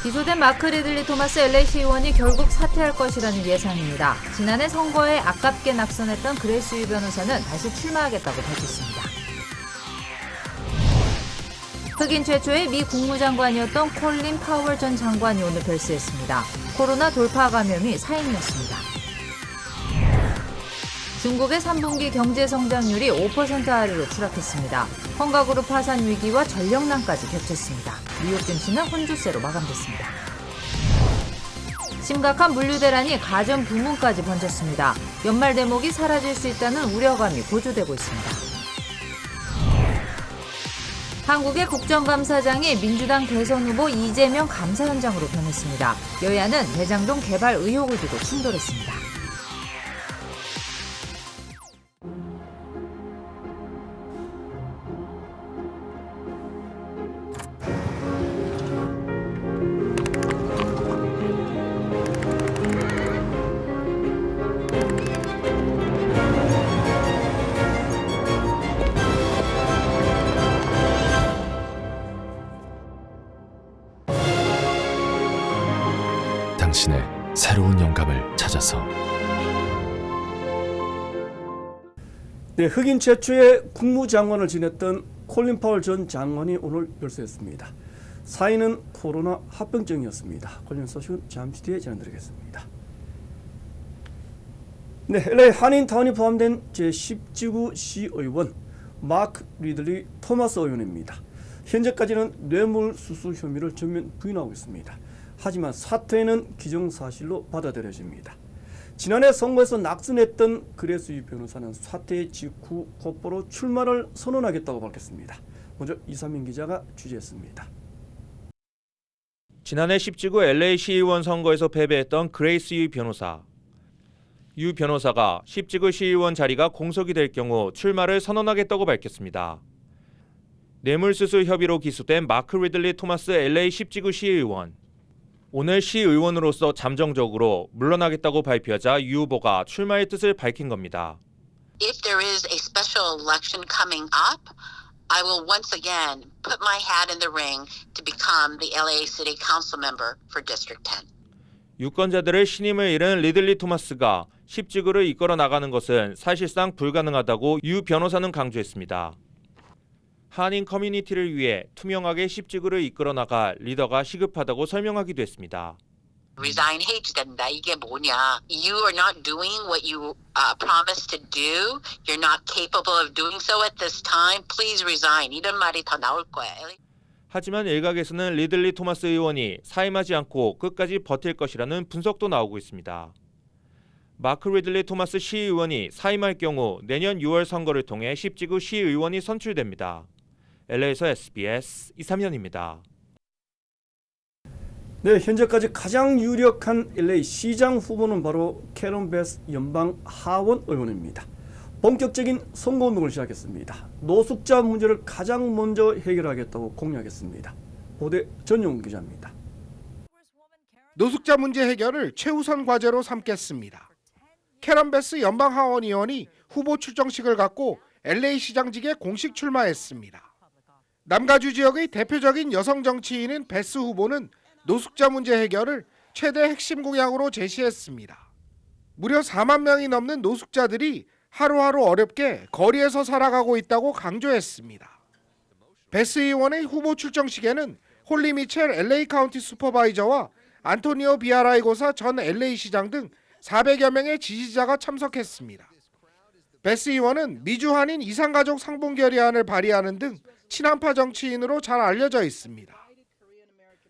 기소된 마크 리들리 토마스 LA시 의원이 결국 사퇴할 것이라는 예상입니다. 지난해 선거에 아깝게 낙선했던 그레이스 유 변호사는 다시 출마하겠다고 밝혔습니다. 흑인 최초의 미 국무장관이었던 콜린 파월 전 장관이 오늘 별세했습니다. 코로나 돌파 감염이 사인이었습니다. 중국의 3분기 경제 성장률이 5% 아래로 추락했습니다. 헝가그룹 파산 위기와 전력난까지 겹쳤습니다. 뉴욕 증시는 혼조세로 마감됐습니다. 심각한 물류 대란이 가전 부문까지 번졌습니다. 연말 대목이 사라질 수 있다는 우려감이 고조되고 있습니다. 한국의 국정감사장이 민주당 대선 후보 이재명 감사 현장으로 변했습니다. 여야는 대장동 개발 의혹을 두고 충돌했습니다. 당신의 새로운 영감을 찾아서. 네, 흑인 최초의 국무장관을 지냈던 콜린 파월 전 장관이 오늘 별세했습니다. 사인은 코로나 합병증이었습니다. 관련 소식은 잠시 뒤에 전해드리겠습니다. 네, LA 한인타운이 포함된 제10지구 시의원 마크 리들리 토마스 의원입니다. 현재까지는 뇌물수수 혐의를 전면 부인하고 있습니다. 하지만 사퇴는 기정사실로 받아들여집니다. 지난해 선거에서 낙선했던 그레이스 유 변호사는 사퇴 직후 곧바로 출마를 선언하겠다고 밝혔습니다. 먼저 이삼민 기자가 취재했습니다. 지난해 10지구 LA 시의원 선거에서 패배했던 그레이스 유 변호사. 유 변호사가 10지구 시의원 자리가 공석이 될 경우 출마를 선언하겠다고 밝혔습니다. 뇌물수수 협의로 기소된 마크 리들리 토마스 LA 10지구 시의원. 오늘 시의원으로서 잠정적으로 물러나겠다고 발표하자 유 후보가 출마의 뜻을 밝힌 겁니다. If there is a special election coming up, I will once again put my hat in the ring to become the LA City Council member for District 10. 유권자들의 신임을 잃은 리들리 토마스가 10지구를 이끌어 나가는 것은 사실상 불가능하다고 유 변호사는 강조했습니다. 한인 커뮤니티를 위해 투명하게 10지구를 이끌어 나갈 리더가 시급하다고 설명하기도 했습니다. Resign 해지 된다. 이게 뭐냐? You are not doing what you promised to do. You're not capable of doing so at this time. Please resign. 이런 말이 더 나올 거야. 하지만 일각에서는 리들리 토마스 의원이 사임하지 않고 끝까지 버틸 것이라는 분석도 나오고 있습니다. 마크 리들리 토마스 시의원이 사임할 경우 내년 6월 선거를 통해 10지구 시의원이 선출됩니다. LA에서 SBS 이삼현입니다. 네, 현재까지 가장 유력한 LA 시장 후보는 바로 캐런 베스 연방 하원 의원입니다. 본격적인 선거운동을 시작했습니다. 노숙자 문제를 가장 먼저 해결하겠다고 공약했습니다. 보대 전용 기자입니다. 노숙자 문제 해결을 최우선 과제로 삼겠습니다. 캐런 베스 연방 하원 의원이 후보 출정식을 갖고 LA 시장직에 공식 출마했습니다. 남가주 지역의 대표적인 여성 정치인인 베스 후보는 노숙자 문제 해결을 최대 핵심 공약으로 제시했습니다. 무려 4만 명이 넘는 노숙자들이 하루하루 어렵게 거리에서 살아가고 있다고 강조했습니다. 베스 의원의 후보 출정식에는 홀리 미첼 LA 카운티 슈퍼바이저와 안토니오 비아라이고사 전 LA 시장 등 400여 명의 지지자가 참석했습니다. 베스 의원은 미주 한인 이상가족 상봉 결의안을 발의하는 등 친한파 정치인으로 잘 알려져 있습니다.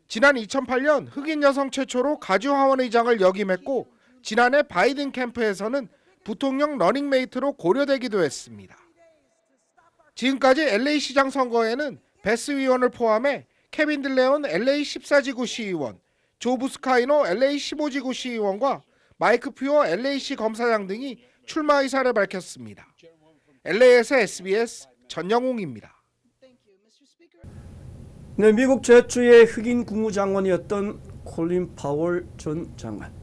지난 2008년 흑인 여성 최초로 가주 하원 의장을 역임했고 지난해 바이든 캠프에서는 부통령 러닝메이트로 고려되기도 했습니다. 지금까지 LA 시장 선거에는 베스 의원을 포함해 케빈 들레온 LA 14지구 시의원, 조 부스카이노 LA 15지구 시의원과 마이크 퓨어 LA시 검사장 등이 출마 의사를 밝혔습니다. LA에서 SBS 전영웅입니다. 네, 미국 최초의 흑인 국무장관이었던 콜린 파월 전 장관.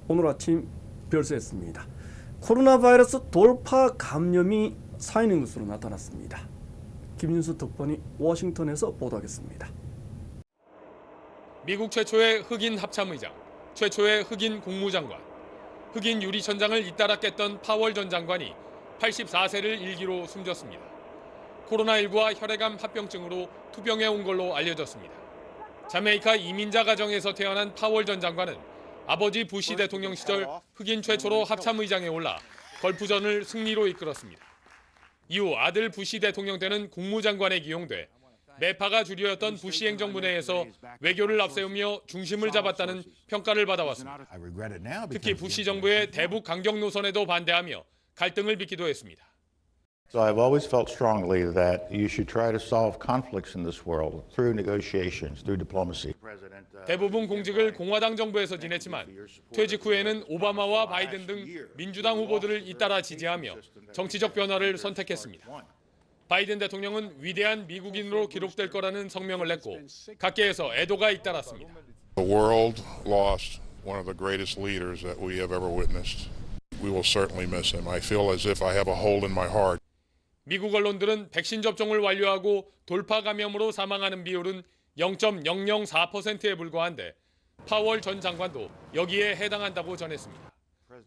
오늘 아침 별세했습니다. 코로나 바이러스 돌파 감염이 사인인 것으로 나타났습니다. 김윤수 특파원이 워싱턴에서 보도하겠습니다. 미국 최초의 흑인 합참의장, 최초의 흑인 국무장관, 흑인 유리천장을 잇따라 깼던 파월 전 장관이 84세를 일기로 숨졌습니다. 코로나19와 혈액암 합병증으로 투병해 온 걸로 알려졌습니다. 자메이카 이민자 가정에서 태어난 파월 전 장관은 아버지 부시 대통령 시절 흑인 최초로 합참의장에 올라 걸프전을 승리로 이끌었습니다. 이후 아들 부시 대통령 때는 국무장관에 기용돼 매파가 주류였던 부시 행정부 내에서 외교를 앞세우며 중심을 잡았다는 평가를 받아왔습니다. 특히 부시 정부의 대북 강경 노선에도 반대하며 갈등을 빚기도 했습니다. So I've always felt strongly that you should try to solve conflicts in this world through negotiations, through diplomacy. 대부분 공직을 공화당 정부에서 지냈지만 퇴직 후에는 오바마와 바이든 등 민주당 후보들을 잇따라 지지하며 정치적 변화를 선택했습니다. 바이든 대통령은 위대한 미국인으로 기록될 거라는 성명을 냈고 각계에서 애도가 잇따랐습니다. The world lost one of the greatest leaders that we have ever witnessed. We will certainly miss him. I feel as if I have a hole in my heart. 미국 언론들은 백신 접종을 완료하고 돌파 감염으로 사망하는 비율은 0.004%에 불과한데 파월 전 장관도 여기에 해당한다고 전했습니다.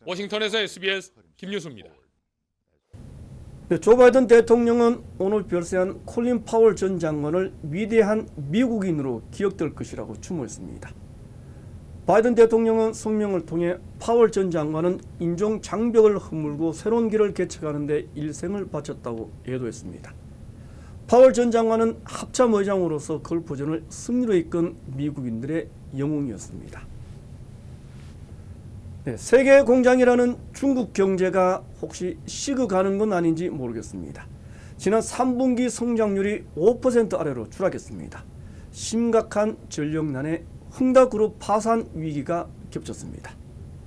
워싱턴에서 SBS 김유수입니다. 네, 조 바이든 대통령은 오늘 별세한 콜린 파월 전 장관을 위대한 미국인으로 기억될 것이라고 추모했습니다. 바이든 대통령은 성명을 통해 파월 전 장관은 인종 장벽을 허물고 새로운 길을 개척하는 데 일생을 바쳤다고 애도했습니다. 파월 전 장관은 합참의장으로서 걸프전을 승리로 이끈 미국인들의 영웅이었습니다. 네, 세계 공장이라는 중국 경제가 혹시 식어가는 건 아닌지 모르겠습니다. 지난 3분기 성장률이 5% 아래로 추락했습니다. 심각한 전력난에 흥다그룹 파산 위기가 겹쳤습니다.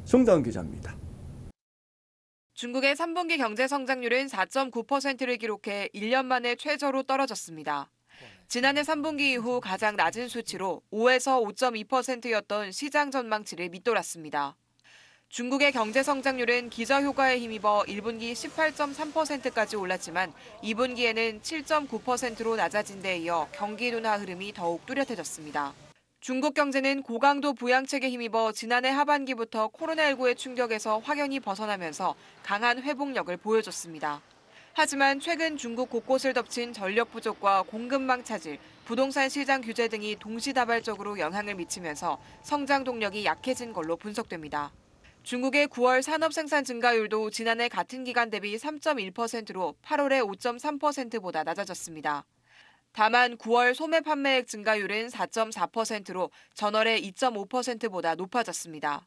정다은 기자입니다. 중국의 3분기 경제 성장률은 4.9%를 기록해 1년 만에 최저로 떨어졌습니다. 지난해 3분기 이후 가장 낮은 수치로 5에서 5.2%였던 시장 전망치를 밑돌았습니다. 중국의 경제 성장률은 기저효과에 힘입어 1분기 18.3%까지 올랐지만 2분기에는 7.9%로 낮아진 데 이어 경기 둔화 흐름이 더욱 뚜렷해졌습니다. 중국 경제는 고강도 부양책에 힘입어 지난해 하반기부터 코로나19의 충격에서 확연히 벗어나면서 강한 회복력을 보여줬습니다. 하지만 최근 중국 곳곳을 덮친 전력 부족과 공급망 차질, 부동산 시장 규제 등이 동시다발적으로 영향을 미치면서 성장 동력이 약해진 걸로 분석됩니다. 중국의 9월 산업 생산 증가율도 지난해 같은 기간 대비 3.1%로 8월의 5.3%보다 낮아졌습니다. 다만 9월 소매 판매액 증가율은 4.4%로 전월의 2.5%보다 높아졌습니다.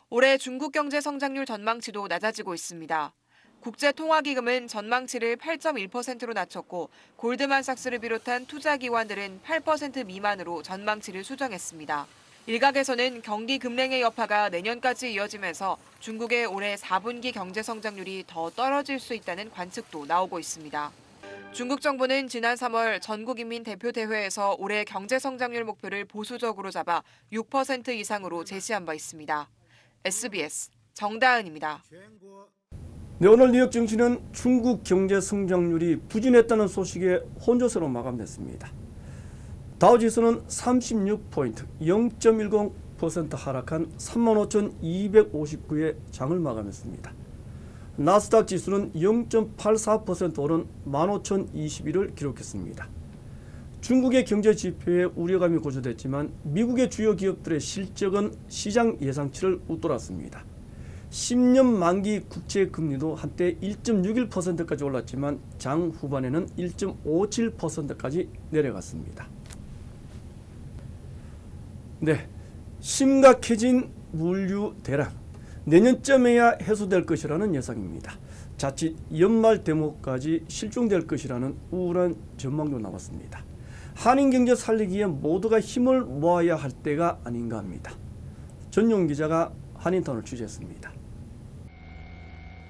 올해 중국 경제 성장률 전망치도 낮아지고 있습니다. 국제통화기금은 전망치를 8.1%로 낮췄고 골드만삭스를 비롯한 투자기관들은 8% 미만으로 전망치를 수정했습니다. 일각에서는 경기 급랭의 여파가 내년까지 이어지면서 중국의 올해 4분기 경제 성장률이 더 떨어질 수 있다는 관측도 나오고 있습니다. 중국 정부는 지난 3월 전국인민대표대회에서 올해 경제 성장률 목표를 보수적으로 잡아 6% 이상으로 제시한 바 있습니다. SBS 정다은입니다. 네, 오늘 뉴욕 증시는 중국 경제 성장률이 부진했다는 소식에 혼조세로 마감됐습니다. 다우지수는 36포인트, 0.10% 하락한 35,259의 장을 마감했습니다. 나스닥 지수는 0.84% 오른 15,021을 기록했습니다. 중국의 경제 지표에 우려감이 고조됐지만 미국의 주요 기업들의 실적은 시장 예상치를 웃돌았습니다. 10년 만기 국채 금리도 한때 1.61%까지 올랐지만 장 후반에는 1.57%까지 내려갔습니다. 네, 심각해진 물류 대란. 내년쯤에야 해소될 것이라는 예상입니다. 자칫 연말 대목까지 실종될 것이라는 우울한 전망도 나왔습니다. 한인 경제 살리기에 모두가 힘을 모아야 할 때가 아닌가 합니다. 전용 기자가 한인타운을 취재했습니다.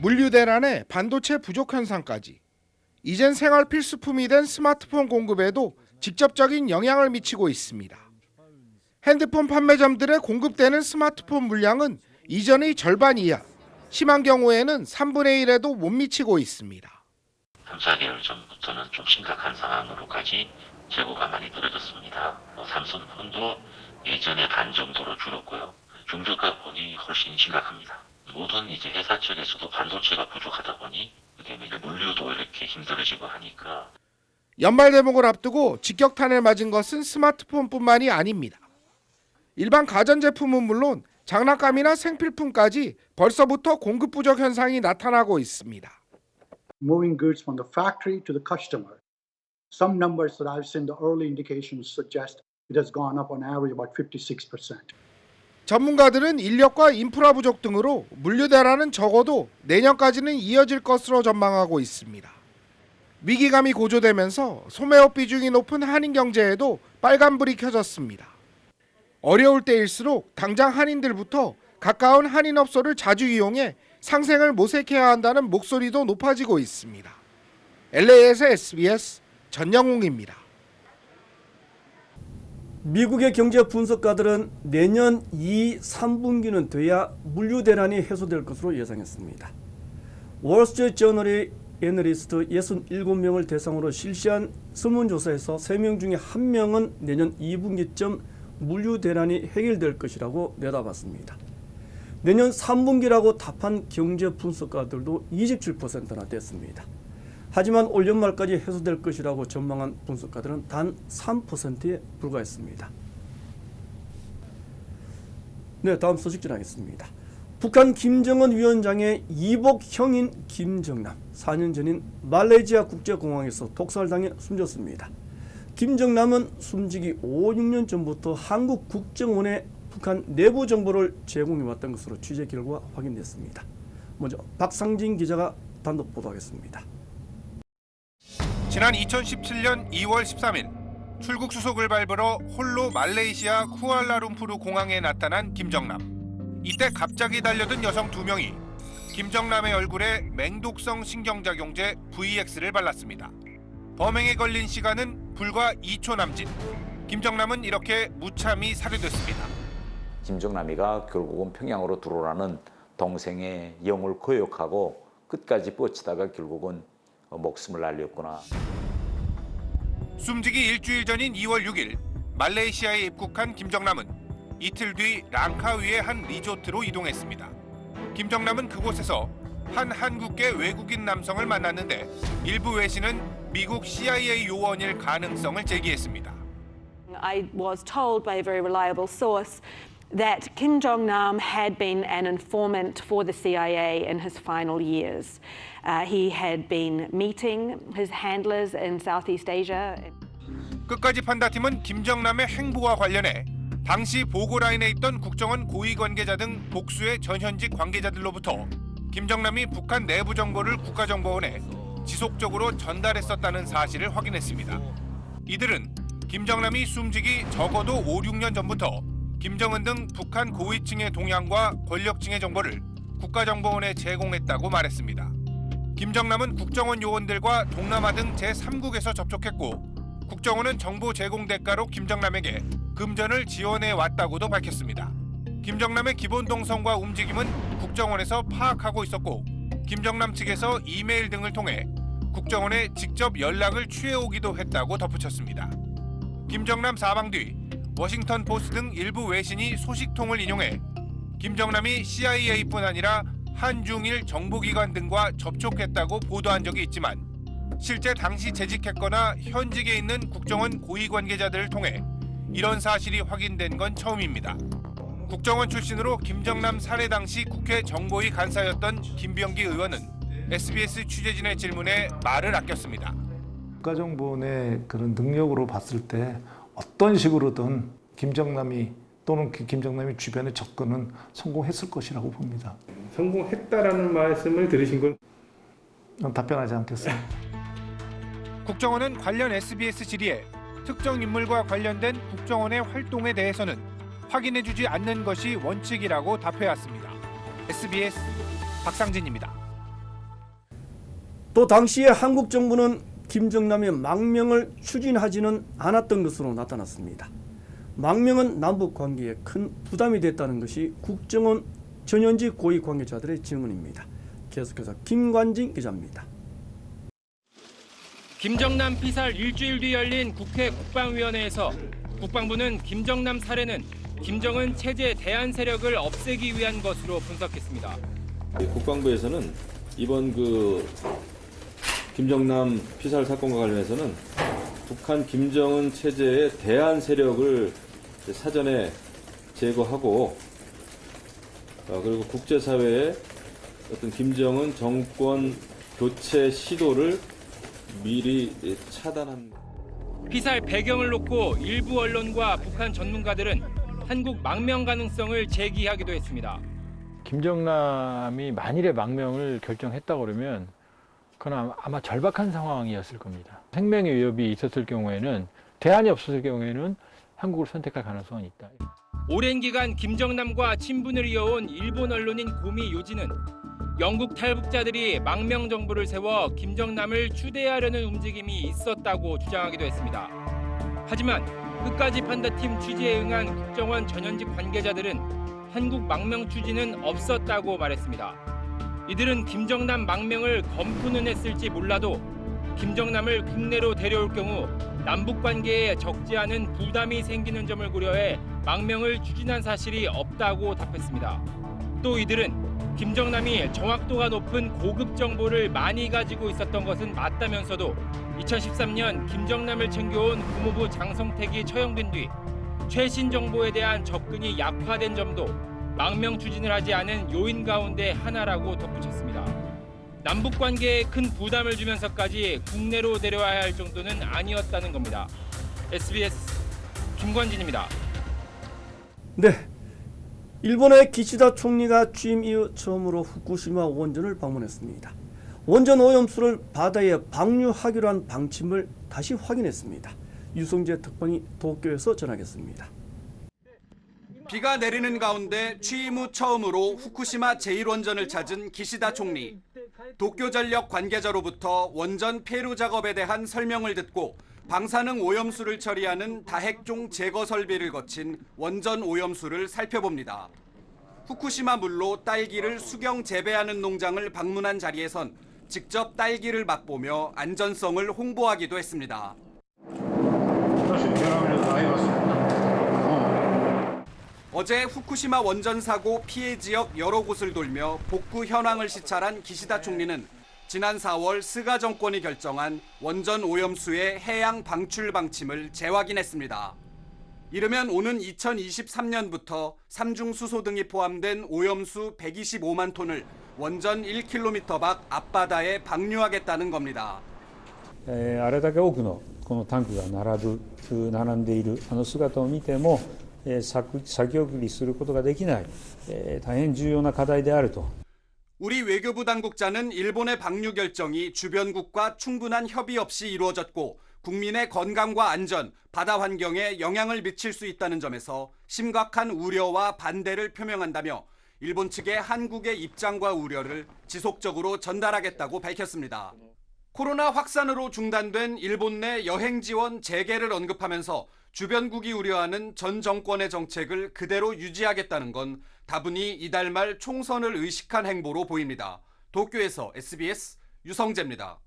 물류 대란에 반도체 부족 현상까지 이젠 생활 필수품이 된 스마트폰 공급에도 직접적인 영향을 미치고 있습니다. 핸드폰 판매점들에 공급되는 스마트폰 물량은 이전의 절반 이하, 심한 경우에는 3분의 1에도 못 미치고 있습니다. 3, 4개월 전부터는 좀 심각한 상황으로까지 재고가 많이 떨어졌습니다. 삼성폰도 예전의 반 정도로 줄었고요. 중저가폰이 훨씬 심각합니다. 모든 이제 회사 측에서도 반도체가 부족하다 보니 그다음에 이제 물류도 이렇게 힘들어지고 하니까 연말 대목을 앞두고 직격탄을 맞은 것은 스마트폰뿐만이 아닙니다. 일반 가전제품은 물론 장난감이나 생필품까지 벌써부터 공급 부족 현상이 나타나고 있습니다. Moving goods from the factory to the customer. Some numbers that I've seen, the early indications suggest it has gone up on average about 56%. 전문가들은 인력과 인프라 부족 등으로 물류 대란은 적어도 내년까지는 이어질 것으로 전망하고 있습니다. 위기감이 고조되면서 소매업 비중이 높은 한인 경제에도 빨간불이 켜졌습니다. 어려울 때일수록 당장 한인들부터 가까운 한인업소를 자주 이용해 상생을 모색해야 한다는 목소리도 높아지고 있습니다. LA에서 SBS 전영웅입니다. 미국의 경제 분석가들은 내년 2, 3분기는 돼야 물류 대란이 해소될 것으로 예상했습니다. 월스트리트저널이 애널리스트 67명을 대상으로 실시한 설문조사에서 3명 중에 1명은 내년 2분기쯤 물류 대란이 해결될 것이라고 내다봤습니다. 내년 3분기라고 답한 경제 분석가들도 27%나 됐습니다. 하지만 올 연말까지 해소될 것이라고 전망한 분석가들은 단 3%에 불과했습니다. 네, 다음 소식 전하겠습니다. 북한 김정은 위원장의 이복 형인 김정남, 4년 전인 말레이시아 국제공항에서 독살당해 숨졌습니다. 김정남은 숨지기 5, 6년 전부터 한국 국정원에 북한 내부 정보를 제공해왔던 것으로 취재 결과 확인됐습니다. 먼저 박상진 기자가 단독 보도하겠습니다. 지난 2017년 2월 13일 출국 수속을 밟으러 홀로 말레이시아 쿠알라룸푸르 공항에 나타난 김정남. 이때 갑자기 달려든 여성 2명이 김정남의 얼굴에 맹독성 신경작용제 VX를 발랐습니다. 범행에 걸린 시간은 불과 2초 남짓. 김정남은 이렇게 무참히 살해됐습니다. 김정남이가 결국은 평양으로 들어오라는 동생의 영을 거역하고 끝까지 뻗치다가 결국은 목숨을 날렸구나. 숨지기 일주일 전인 2월 6일 말레이시아에 입국한 김정남은 이틀 뒤 랑카위의 한 리조트로 이동했습니다. 김정남은 그곳에서 한 한국계 외국인 남성을 만났는데 일부 외신은 미국 CIA 요원일 가능성을 제기했습니다. I was told by a very reliable source that Kim Jong-nam had been an informant for the CIA in his final years. He had been meeting his handlers in Southeast Asia. 끝까지 판다팀은 김정남의 행보와 관련해 당시 보고라인에 있던 국정원 고위 관계자 등 복수의 전현직 관계자들로부터 김정남이 북한 내부 정보를 국가정보원에 지속적으로 전달했었다는 사실을 확인했습니다. 이들은 김정남이 숨지기 적어도 5, 6년 전부터 김정은 등 북한 고위층의 동향과 권력층의 정보를 국가정보원에 제공했다고 말했습니다. 김정남은 국정원 요원들과 동남아 등 제3국에서 접촉했고 국정원은 정보 제공 대가로 김정남에게 금전을 지원해 왔다고도 밝혔습니다. 김정남의 기본 동선과 움직임은 국정원에서 파악하고 있었고 김정남 측에서 이메일 등을 통해 국정원에 직접 연락을 취해오기도 했다고 덧붙였습니다. 김정남 사망 뒤 워싱턴 포스트 등 일부 외신이 소식통을 인용해 김정남이 CIA뿐 아니라 한중일 정보기관 등과 접촉했다고 보도한 적이 있지만 실제 당시 재직했거나 현직에 있는 국정원 고위 관계자들을 통해 이런 사실이 확인된 건 처음입니다. 국정원 출신으로 김정남 살해 당시 국회 정보위 간사였던 김병기 의원은 SBS 취재진의 질문에 말을 아꼈습니다. 국가정보원의 그런 능력으로 봤을 때 어떤 식으로든 김정남이 또는 김정남이 주변에 접근은 성공했을 것이라고 봅니다. 성공했다라는 말씀을 들으신 건 답변하지 않겠습니다. 국정원은 관련 SBS 질의에 특정 인물과 관련된 국정원의 활동에 대해서는 확인해주지 않는 것이 원칙이라고 답해왔습니다. SBS 박상진입니다. 또 당시에 한국 정부는 김정남의 망명을 추진하지는 않았던 것으로 나타났습니다. 망명은 남북 관계에 큰 부담이 됐다는 것이 국정원 전현직 고위 관계자들의 증언입니다. 계속해서 김관진 기자입니다. 김정남 피살 일주일 뒤 열린 국회 국방위원회에서 국방부는 김정남 살해는 김정은 체제 대안 세력을 없애기 위한 것으로 분석했습니다. 국방부에서는 이번 김정남 피살 사건과 관련해서는 북한 김정은 체제의 대안 세력을 사전에 제거하고 그리고 국제사회의 어떤 김정은 정권 교체 시도를 미리 차단한. 피살 배경을 놓고 일부 언론과 북한 전문가들은 한국 망명 가능성을 제기하기도 했습니다. 김정남이 만일에 망명을 결정했다고 그러면 그건 아마 절박한 상황이었을 겁니다. 생명의 위협이 있었을 경우에는, 대안이 없었을 경우에는 한국을 선택할 가능성은 있다. 오랜 기간 김정남과 친분을 이어온 일본 언론인 고미 요지는 영국 탈북자들이 망명 정부를 세워 김정남을 추대하려는 움직임이 있었다고 주장하기도 했습니다. 하지만 끝까지 판다팀 취재에 응한 국정원 전현직 관계자들은 한국 망명 추진은 없었다고 말했습니다. 이들은 김정남 망명을 검토는 했을지 몰라도 김정남을 국내로 데려올 경우 남북 관계에 적지 않은 부담이 생기는 점을 고려해 망명을 추진한 사실이 없다고 답했습니다. 또 이들은 김정남이 정확도가 높은 고급 정보를 많이 가지고 있었던 것은 맞다면서도 2013년 김정남을 챙겨온 국무부 장성택이 처형된 뒤 최신 정보에 대한 접근이 약화된 점도 망명 추진을 하지 않은 요인 가운데 하나라고 덧붙였습니다. 남북 관계에 큰 부담을 주면서까지 국내로 데려와야 할 정도는 아니었다는 겁니다. SBS 김관진입니다. 네, 일본의 기시다 총리가 취임 이후 처음으로 후쿠시마 원전을 방문했습니다. 원전 오염수를 바다에 방류하기로 한 방침을 다시 확인했습니다. 유성재 특파원이 도쿄에서 전하겠습니다. 비가 내리는 가운데 취임 후 처음으로 후쿠시마 제1원전을 찾은 기시다 총리. 도쿄전력 관계자로부터 원전 폐로 작업에 대한 설명을 듣고 방사능 오염수를 처리하는 다핵종 제거 설비를 거친 원전 오염수를 살펴봅니다. 후쿠시마 물로 딸기를 수경 재배하는 농장을 방문한 자리에선 직접 딸기를 맛보며 안전성을 홍보하기도 했습니다. 어제 후쿠시마 원전 사고 피해 지역 여러 곳을 돌며 복구 현황을 시찰한 기시다 총리는 지난 4월 스가 정권이 결정한 원전 오염수의 해양 방출 방침을 재확인했습니다. 이르면 오는 2023년부터 삼중수소 등이 포함된 오염수 125만 톤을 원전 1km 밖 앞바다에 방류하겠다는 겁니다. あれだけ多くのこのタンクが並んでいる姿を見ても、先送りすることができない、大変重要な課題であると。 우리 외교부 당국자는 일본의 방류 결정이 주변국과 충분한 협의 없이 이루어졌고 국민의 건강과 안전, 바다 환경에 영향을 미칠 수 있다는 점에서 심각한 우려와 반대를 표명한다며 일본 측에 한국의 입장과 우려를 지속적으로 전달하겠다고 밝혔습니다. 코로나 확산으로 중단된 일본 내 여행 지원 재개를 언급하면서 주변국이 우려하는 전 정권의 정책을 그대로 유지하겠다는 건 다분히 이달 말 총선을 의식한 행보로 보입니다. 도쿄에서 SBS 유성재입니다.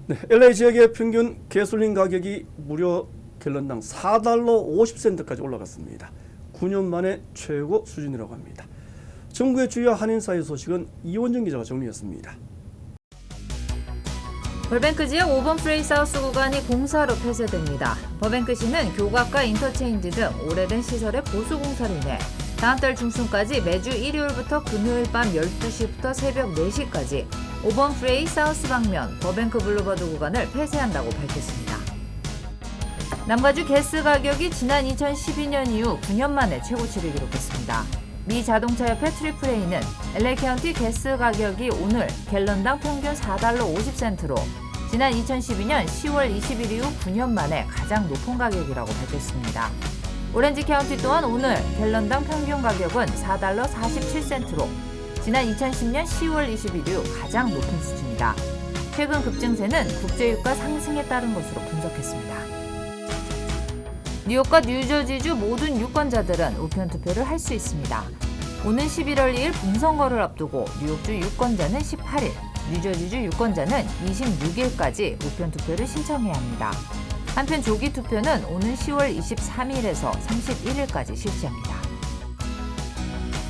네, LA 지역의 평균 가솔린 가격이 무려 갤런당 $4 50센트까지 올라갔습니다. 9년 만에 최고 수준이라고 합니다. 전국의 주요 한인사회 소식은 이원정 기자가 정리했습니다. 벌뱅크 지역 5번 프레이 사우스 구간이 공사로 폐쇄됩니다. 버뱅크시는 교각과 인터체인지 등 오래된 시설의 보수 공사로 인해 다음 달 중순까지 매주 일요일부터 금요일 밤 12시부터 새벽 4시까지 5번 프레이 사우스 방면 버뱅크 블루버드 구간을 폐쇄한다고 밝혔습니다. 남가주 가스 가격이 지난 2012년 이후 9년 만에 최고치를 기록했습니다. 미 자동차협회 트리플A는 LA 카운티 가스 가격이 오늘 갤런당 평균 $4 50센트로 지난 2012년 10월 20일 이후 9년 만에 가장 높은 가격이라고 밝혔습니다. 오렌지 카운티 또한 오늘 갤런당 평균 가격은 $4 47센트로 지난 2010년 10월 20일 이후 가장 높은 수준이다. 최근 급증세는 국제유가 상승에 따른 것으로 분석했습니다. 뉴욕과 뉴저지주 모든 유권자들은 우편 투표를 할 수 있습니다. 오는 11월 2일 본선거를 앞두고 뉴욕주 유권자는 18일, 뉴저지주 유권자는 26일까지 우편 투표를 신청해야 합니다. 한편 조기 투표는 오는 10월 23일에서 31일까지 실시합니다.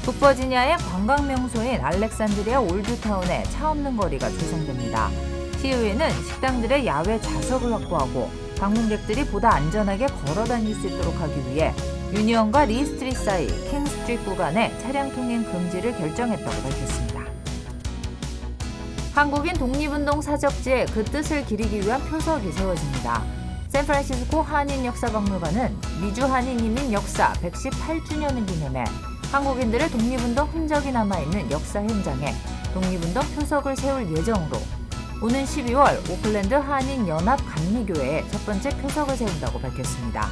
북버지니아의 관광 명소인 알렉산드리아 올드타운에 차 없는 거리가 조성됩니다. 시의회는 식당들의 야외 좌석을 확보하고 방문객들이 보다 안전하게 걸어 다닐 수 있도록 하기 위해 유니언과 리스트리트 사이 킹스트리트 구간의 차량 통행 금지를 결정했다고 밝혔습니다. 한국인 독립운동 사적지에 그 뜻을 기리기 위한 표석이 세워집니다. 샌프란시스코 한인역사박물관은 미주 한인이민 역사 118주년을 기념해 한국인들의 독립운동 흔적이 남아있는 역사 현장에 독립운동 표석을 세울 예정으로 오는 12월 오클랜드 한인연합감리교회에 첫 번째 표석을 세운다고 밝혔습니다.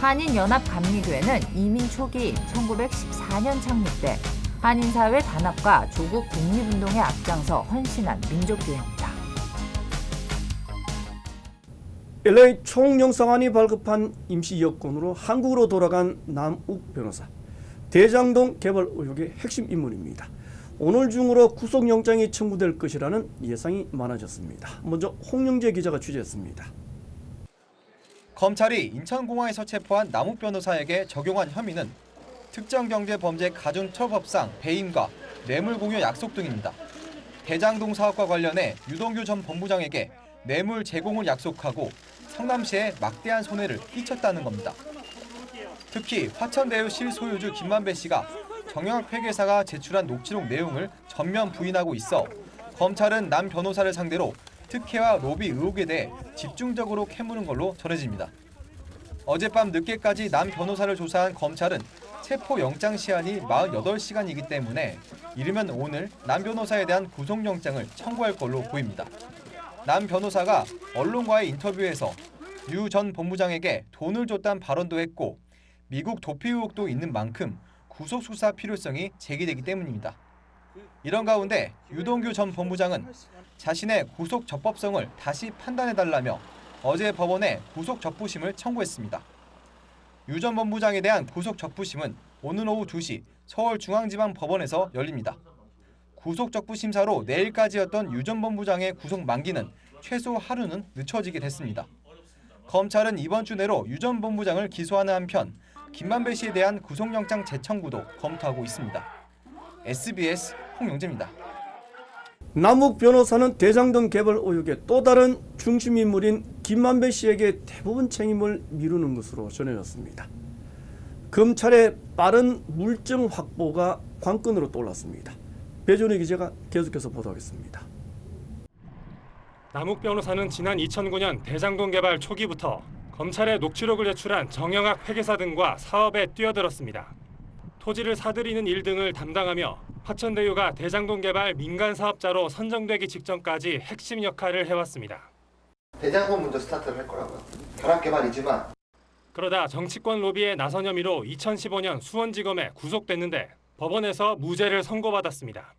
한인연합감리교회는 이민 초기인 1914년 창립돼 한인사회 단합과 조국 독립운동에 앞장서 헌신한 민족교회입니다. LA 총영사관이 발급한 임시 여권으로 한국으로 돌아간 남욱 변호사. 대장동 개발 의혹의 핵심 인물입니다. 오늘 중으로 구속영장이 청구될 것이라는 예상이 많아졌습니다. 먼저 홍영재 기자가 취재했습니다. 검찰이 인천공항에서 체포한 남욱 변호사에게 적용한 혐의는 특정경제범죄 가중처벌법상 배임과 뇌물공여 약속 등입니다. 대장동 사업과 관련해 유동규 전 본부장에게 뇌물 제공을 약속하고 성남시에 막대한 손해를 끼쳤다는 겁니다. 특히 화천대유 실소유주 김만배 씨가 정영학 회계사가 제출한 녹취록 내용을 전면 부인하고 있어 검찰은 남 변호사를 상대로 특혜와 로비 의혹에 대해 집중적으로 캐무는 걸로 전해집니다. 어젯밤 늦게까지 남 변호사를 조사한 검찰은 체포영장 시한이 48시간이기 때문에 이르면 오늘 남 변호사에 대한 구속영장을 청구할 걸로 보입니다. 남 변호사가 언론과의 인터뷰에서 유 전 본부장에게 돈을 줬다는 발언도 했고 미국 도피 의혹도 있는 만큼 구속수사 필요성이 제기되기 때문입니다. 이런 가운데 유동규 전 본부장은 자신의 구속 적법성을 다시 판단해달라며 어제 법원에 구속 적부심을 청구했습니다. 유 전 본부장에 대한 구속 적부심은 오늘 오후 2시 서울중앙지방법원에서 열립니다. 구속 적부심사로 내일까지였던 유 전 본부장의 구속 만기는 최소 하루는 늦춰지게 됐습니다. 검찰은 이번 주 내로 유 전 본부장을 기소하는 한편 김만배 씨에 대한 구속영장 재청구도 검토하고 있습니다. SBS 홍영재입니다. 남욱 변호사는 대장동 개발 의혹의 또 다른 중심인물인 김만배 씨에게 대부분 책임을 미루는 것으로 전해졌습니다. 검찰의 빠른 물증 확보가 관건으로 떠올랐습니다. 배준희 기자가 계속해서 보도하겠습니다. 남욱 변호사는 지난 2009년 대장동 개발 초기부터 검찰에 녹취록을 제출한 정영학 회계사 등과 사업에 뛰어들었습니다. 토지를 사들이는 일 등을 담당하며 화천대유가 대장동 개발 민간 사업자로 선정되기 직전까지 핵심 역할을 해왔습니다. 대장동 먼저 스타트를 할 거라고요. 결합 개발이지만. 그러다 정치권 로비에 나선 혐의로 2015년 수원지검에 구속됐는데 법원에서 무죄를 선고받았습니다.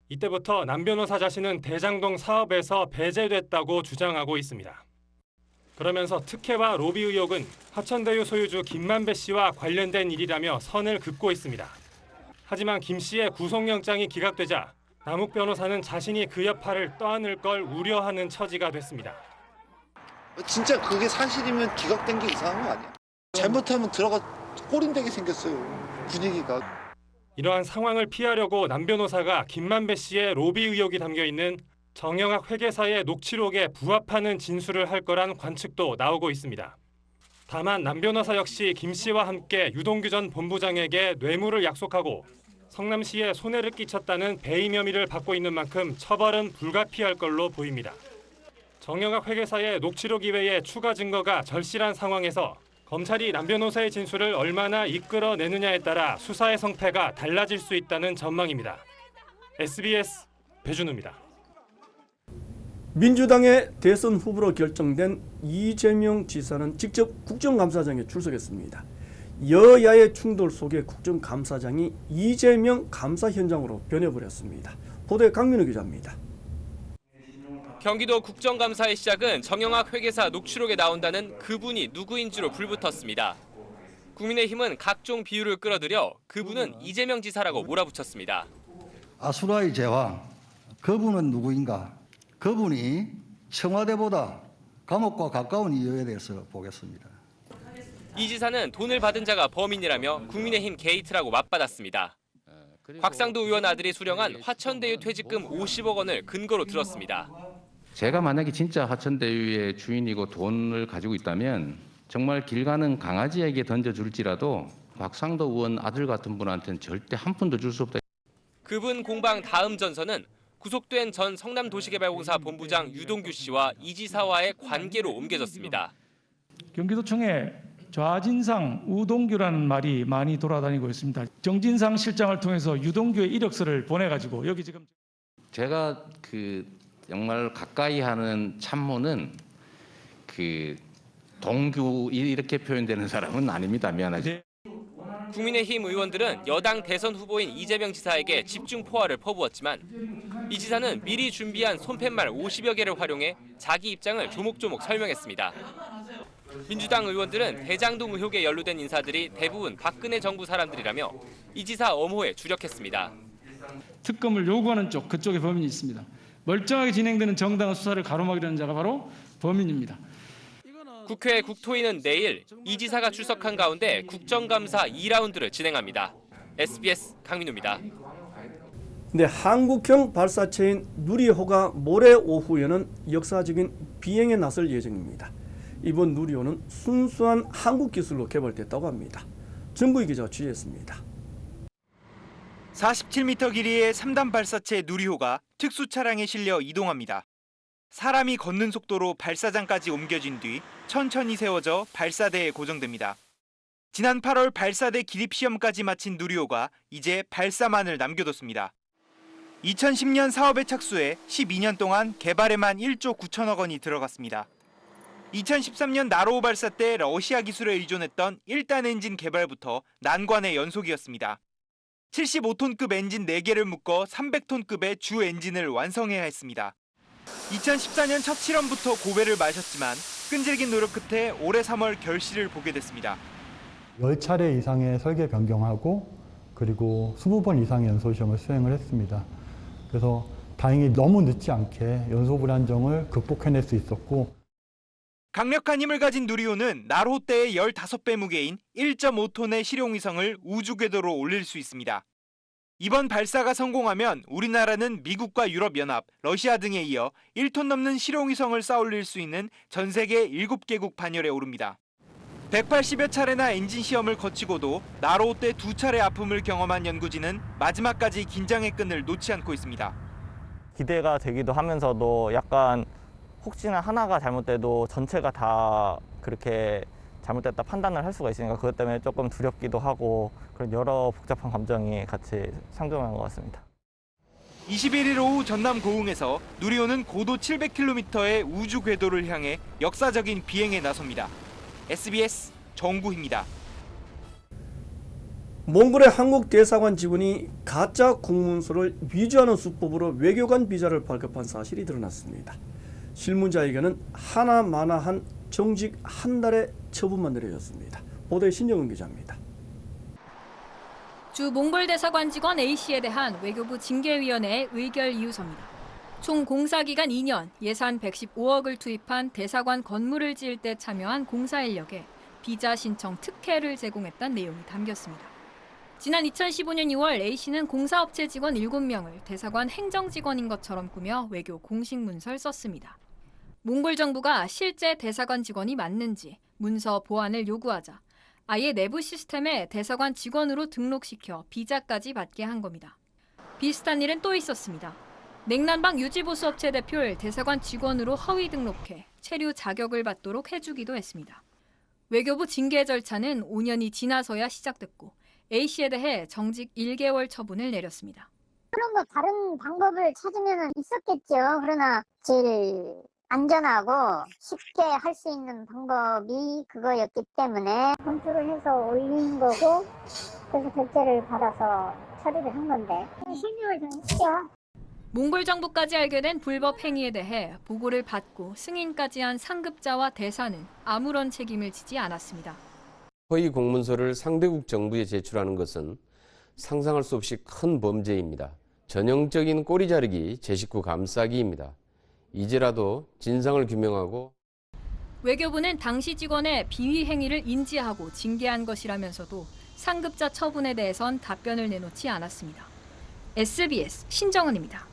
이때부터 남 변호사 자신은 대장동 사업에서 배제됐다고 주장하고 있습니다. 그러면서 특혜와 로비 의혹은 화천대유 소유주 김만배 씨와 관련된 일이라며 선을 긋고 있습니다. 하지만 김 씨의 구속영장이 기각되자 남욱 변호사는 자신이 그 여파를 떠안을 걸 우려하는 처지가 됐습니다. 진짜 그게 사실이면 기각된 게 이상한 거 아니야? 잘못하면 들어가 꼬린되게 생겼어요. 분위기가. 이러한 상황을 피하려고 남 변호사가 김만배 씨의 로비 의혹이 담겨있는 정영학 회계사의 녹취록에 부합하는 진술을 할 거란 관측도 나오고 있습니다. 다만 남 변호사 역시 김 씨와 함께 유동규 전 본부장에게 뇌물을 약속하고 성남시에 손해를 끼쳤다는 배임 혐의를 받고 있는 만큼 처벌은 불가피할 걸로 보입니다. 정영학 회계사의 녹취록 이외에 추가 증거가 절실한 상황에서 검찰이 남 변호사의 진술을 얼마나 이끌어내느냐에 따라 수사의 성패가 달라질 수 있다는 전망입니다. SBS 배준우입니다. 민주당의 대선 후보로 결정된 이재명 지사는 직접 국정감사장에 출석했습니다. 여야의 충돌 속에 국정감사장이 이재명 감사 현장으로 변해버렸습니다. 보도에 강민우 기자입니다. 경기도 국정감사의 시작은 정영학 회계사 녹취록에 나온다는 그분이 누구인지로 불붙었습니다. 국민의힘은 각종 비유를 끌어들여 그분은 이재명 지사라고 몰아붙였습니다. 아수라의 제왕, 그분은 누구인가? 그분이 청와대보다 감옥과 가까운 이유에 대해서 보겠습니다. 이 지사는 돈을 받은 자가 범인이라며 국민의힘 게이트라고 맞받았습니다. 곽상도 의원 아들이 수령한 화천대유 퇴직금 50억 원을 근거로 들었습니다. 제가 만약에 진짜 화천대유의 주인이고 돈을 가지고 있다면 정말 길 가는 강아지에게 던져줄지라도 곽상도 의원 아들 같은 분한테는 절대 한 푼도 줄 수 없다. 그분 공방 다음 전선은 구속된 전 성남도시개발공사 본부장 유동규 씨와 이 지사와의 관계로 옮겨졌습니다. 경기도청에 좌진상 우동규라는 말이 많이 돌아다니고 있습니다. 정진상 실장을 통해서 유동규의 이력서를 보내가지고 여기 지금 제가 정말 가까이 하는 참모는 동규 이렇게 표현되는 사람은 아닙니다. 미안하죠. 국민의힘 의원들은 여당 대선 후보인 이재명 지사에게 집중 포화를 퍼부었지만 이 지사는 미리 준비한 손팻말 50여 개를 활용해 자기 입장을 조목조목 설명했습니다. 민주당 의원들은 대장동 의혹에 연루된 인사들이 대부분 박근혜 정부 사람들이라며 이 지사 엄호에 주력했습니다. 특검을 요구하는 쪽, 그쪽에 범인이 있습니다. 멀쩡하게 진행되는 정당한 수사를 가로막으려는 자가 바로 범인입니다. 국회 국토위는 내일 이 지사가 출석한 가운데 국정감사 2라운드를 진행합니다. SBS 강민우입니다. 네, 한국형 발사체인 누리호가 모레 오후에는 역사적인 비행에 나설 예정입니다. 이번 누리호는 순수한 한국 기술로 개발됐다고 합니다. 정부희 기자 취재했습니다. 47m 길이의 3단 발사체 누리호가 특수 차량에 실려 이동합니다. 사람이 걷는 속도로 발사장까지 옮겨진 뒤 천천히 세워져 발사대에 고정됩니다. 지난 8월 발사대 기립 시험까지 마친 누리호가 이제 발사만을 남겨뒀습니다. 2010년 사업에 착수해 12년 동안 개발에만 1조 9천억 원이 들어갔습니다. 2013년 나로호 발사 때 러시아 기술에 의존했던 1단 엔진 개발부터 난관의 연속이었습니다. 75톤급 엔진 4개를 묶어 300톤급의 주 엔진을 완성해야 했습니다. 2014년 첫 실험부터 고배를 마셨지만 끈질긴 노력 끝에 올해 3월 결실을 보게 됐습니다. 10차례 이상의 설계 변경하고 그리고 20번 이상의 연소 시험을 수행을 했습니다. 그래서 다행히 너무 늦지 않게 연소 불안정을 극복해낼 수 있었고, 강력한 힘을 가진 누리호는 나로호 때의 15배 무게인 1.5톤의 실용위성을 우주 궤도로 올릴 수 있습니다. 이번 발사가 성공하면 우리나라는 미국과 유럽연합, 러시아 등에 이어 1톤 넘는 실용위성을 쌓아올릴 수 있는 전 세계 7개국 반열에 오릅니다. 180여 차례나 엔진 시험을 거치고도 나로호 때 2차례 아픔을 경험한 연구진은 마지막까지 긴장의 끈을 놓지 않고 있습니다. 기대가 되기도 하면서도 약간 혹시나 하나가 잘못돼도 전체가 다 그렇게 잘못됐다 판단을 할 수가 있으니까 그것 때문에 조금 두렵기도 하고 그런 여러 복잡한 감정이 같이 상존하는 것 같습니다. 21일 오후 전남 고흥에서 누리호는 고도 700km의 우주 궤도를 향해 역사적인 비행에 나섭니다. SBS 정구희입니다. 몽골의 한국 대사관 직원이 가짜 공문서를 위조하는 수법으로 외교관 비자를 발급한 사실이 드러났습니다. 실무자에게는 하나마나한 정직 한 달의 처분만 내려졌습니다. 보도에 신정은 기자입니다. 주 몽골 대사관 직원 A씨에 대한 외교부 징계위원회의 의결 이유서입니다. 총 공사기간 2년, 예산 115억을 투입한 대사관 건물을 지을 때 참여한 공사 인력에 비자 신청 특혜를 제공했다는 내용이 담겼습니다. 지난 2015년 2월 A씨는 공사업체 직원 7명을 대사관 행정직원인 것처럼 꾸며 외교 공식 문서를 썼습니다. 몽골 정부가 실제 대사관 직원이 맞는지 문서 보완을 요구하자 아예 내부 시스템에 대사관 직원으로 등록시켜 비자까지 받게 한 겁니다. 비슷한 일은 또 있었습니다. 냉난방 유지보수업체 대표를 대사관 직원으로 허위 등록해 체류 자격을 받도록 해주기도 했습니다. 외교부 징계 절차는 5년이 지나서야 시작됐고 A씨에 대해 정직 1개월 처분을 내렸습니다. 그런 거 다른 방법을 찾으면 있었겠죠. 그러나 제일 안전하고 쉽게 할 수 있는 방법이 그거였기 때문에 검토를 해서 올린 거고 그래서 결제를 받아서 처리를 한 건데 실명을 좀 했죠. 몽골 정부까지 알게 된 불법 행위에 대해 보고를 받고 승인까지 한 상급자와 대사는 아무런 책임을 지지 않았습니다. 허위 공문서를 상대국 정부에 제출하는 것은 상상할 수 없이 큰 범죄입니다. 전형적인 꼬리 자르기, 제 식구 감싸기입니다. 이제라도 진상을 규명하고 외교부는 당시 직원의 비위 행위를 인지하고 징계한 것이라면서도 상급자 처분에 대해선 답변을 내놓지 않았습니다. SBS 신정은입니다.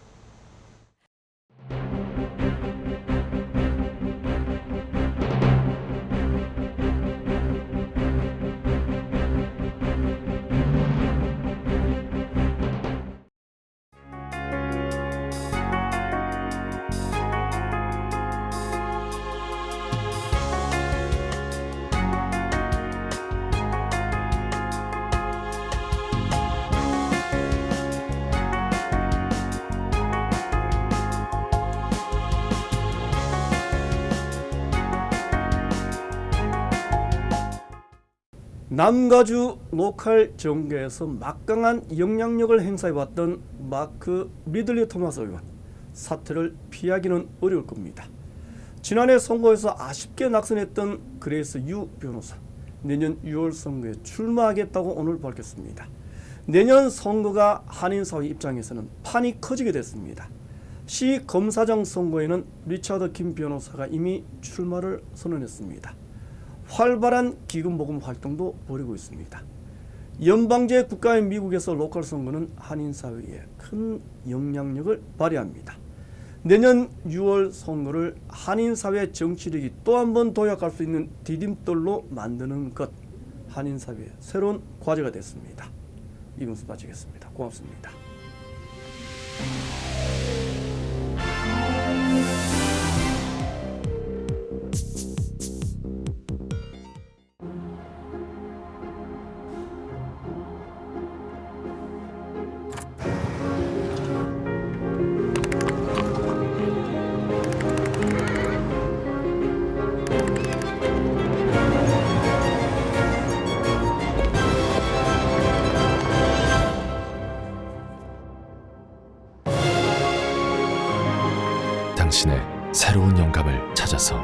남가주 로컬 정계에서 막강한 영향력을 행사해왔던 마크 리들리 토마스 의원, 사퇴를 피하기는 어려울 겁니다. 지난해 선거에서 아쉽게 낙선했던 그레이스 유 변호사, 내년 6월 선거에 출마하겠다고 오늘 밝혔습니다. 내년 선거가 한인사회 입장에서는 판이 커지게 됐습니다. 시 검사장 선거에는 리차드 김 변호사가 이미 출마를 선언했습니다. 활발한 기금모금 활동도 벌이고 있습니다. 연방제 국가인 미국에서 로컬 선거는 한인사회에 큰 영향력을 발휘합니다. 내년 6월 선거를 한인사회 정치력이 또 한 번 도약할 수 있는 디딤돌로 만드는 것, 한인사회의 새로운 과제가 됐습니다. 이분수 마치겠습니다. 고맙습니다. 당신의 새로운 영감을 찾아서